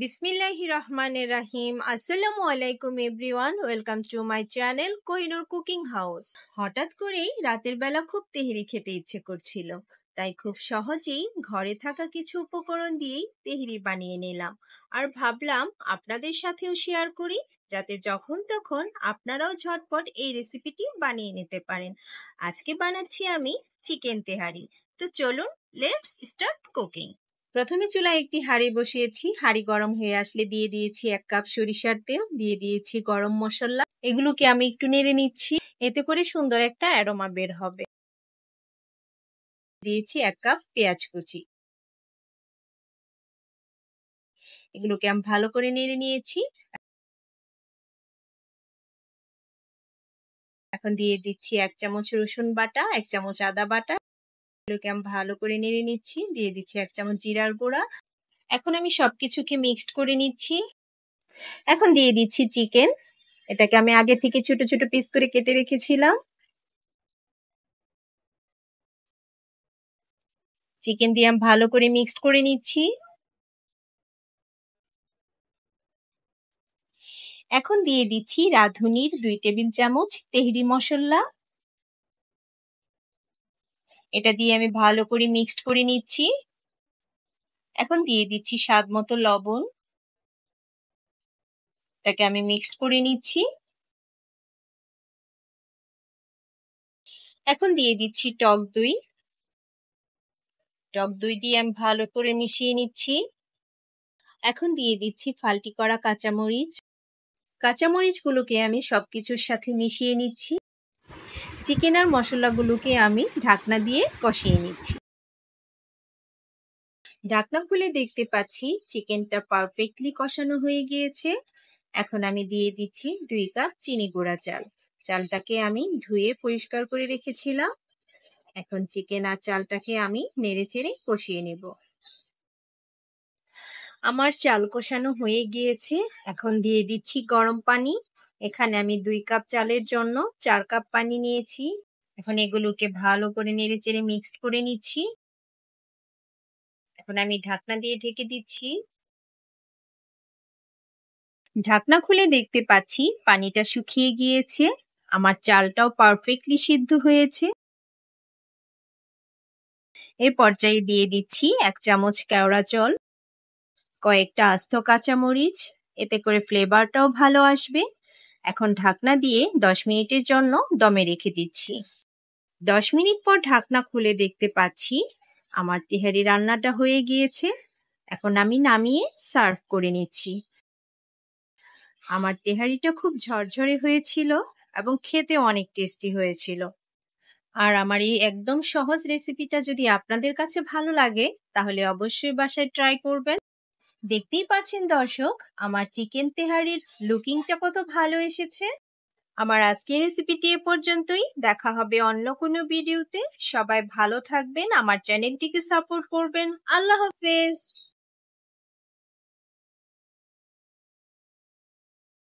বিসমিল্লাহির রহমানির রাহিম। আসসালামু আলাইকুম everyone, welcome to my channel Kohinoor cooking house. হঠাৎ করেই রাতের বেলা খুব তেহেরি খেতে ইচ্ছে করছিল, তাই খুব সহজেই ঘরে থাকা কিছু উপকরণ দিয়েই তেহেরি বানিয়ে নিলাম। আর ভাবলাম আপনাদের সাথেও শেয়ার করি, যাতে যখন তখন আপনারাও ঝটপট এই রেসিপিটি বানিয়ে নিতে পারেন। আজকে বানাচ্ছি আমি চিকেন তেহারি। তো চলুন, লেটস স্টার্ট কুকিং। প্রথমে চুলায় একটি হাঁড়ি বসিয়েছি। হাঁড়ি গরম হয়ে আসলে দিয়ে দিয়েছি 1 কাপ সরিষার তেল, দিয়ে দিয়েছি গরম মশলা। এগুলোকে আমি একটু নেড়ে নিচ্ছি, এতে করে সুন্দর একটা অ্যারোমা বের হবে। দিয়েছি 1 কাপ পেঁয়াজ কুচি। এগুলোকে আমি ভালো করে নেড়ে নিয়েছি। এখন দিয়ে দিচ্ছি 1 চামচ রসুন বাটা, 1 চামচ আদা বাটা। এগুলোকে আমি ভালো করে নেড়ে নিচ্ছি। দিয়ে দিচ্ছি 1 চামচ জিরার গুঁড়া। এখন আমি সবকিছুকে মিক্সড করে নিচ্ছি। এখন দিয়ে দিচ্ছি চিকেন। এটাকে আমি আগে থেকে ছোট ছোট পিস করে কেটে রেখেছিলাম। চিকেন দিয়ে আমি ভালো করে মিক্সড করে নিচ্ছি। এখন দিয়ে দিচ্ছি রাঁধুনির 2 টেবিল চামচ তেহরি মশলা। এটা দিয়ে আমি ভালো করে মিক্সড করে নিচ্ছি। এখন দিয়ে দিচ্ছি স্বাদ মতো লবণ। এটাকে আমি মিক্সড করে নিচ্ছি। এখন দিয়ে দিচ্ছি টক দই। টক দই দিয়ে আমি ভালো করে মিশিয়ে নিচ্ছি। এখন দিয়ে দিচ্ছি ফাল্টি করা কাঁচামরিচ। কাঁচামরিচগুলোকে আমি সবকিছুর সাথে মিশিয়ে নিচ্ছি। চিকেন আর মশলাগুলোকে আমি ঢাকনা দিয়ে কষিয়ে নিচ্ছি। ঢাকনা খুলে দেখতে পাচ্ছি চিকেনটা পারফেক্টলি কষানো হয়ে গিয়েছে। এখন আমি দিয়ে দিচ্ছি 2 কাপ চিনি গুঁড়া চাল। চালটাকে আমি ধুয়ে পরিষ্কার করে রেখেছিলাম। এখন চিকেন আর চালটাকে আমি নেড়েচেড়ে কষিয়ে নেব। আমার চাল কষানো হয়ে গিয়েছে। এখন দিয়ে দিচ্ছি গরম পানি। এখানে আমি 2 কাপ চালের জন্য 4 কাপ পানি নিয়েছি। এখন এগুলোকে ভালো করে নেড়েচেড়ে মিক্সড করে নিচ্ছি। এখন আমি ঢাকনা দিয়ে ঢেকে দিচ্ছি। ঢাকনা খুলে দেখতে পাচ্ছি পানিটা শুকিয়ে গিয়েছে। আমার চালটাও পারফেক্টলি সিদ্ধ হয়েছে। এই পর্যায়ে দিয়ে দিচ্ছি 1 চামচ কেওড়া জল, কয়েকটা আস্ত কাঁচামরিচ, এতে করে ফ্লেভারটাও ভালো আসবে। এখন ঢাকনা দিয়ে 10 মিনিটের জন্য দমে রেখে দিচ্ছি। 10 মিনিট পর ঢাকনা খুলে দেখতে পাচ্ছি আমার তেহারি রান্নাটা হয়ে গিয়েছে। এখন আমি নামিয়ে সার্ভ করে নিচ্ছি। আমার তেহারিটা খুব ঝরঝরে হয়েছিল এবং খেতে অনেক টেস্টি হয়েছিল। আর আমার এই একদম সহজ রেসিপিটা যদি আপনাদের কাছে ভালো লাগে, তাহলে অবশ্যই বাসায় ট্রাই করবেন। দেখতেই পাচ্ছেন দর্শক, আমার চিকেন তেহারির লুকিংটা কত ভালো এসেছে। আমার আজকের রেসিপিটি এ পর্যন্তই। দেখা হবে অন্য কোনো ভিডিওতে। সবাই ভালো থাকবেন, আমার চ্যানেলটিকে সাপোর্ট করবেন। আল্লাহ হাফেজ।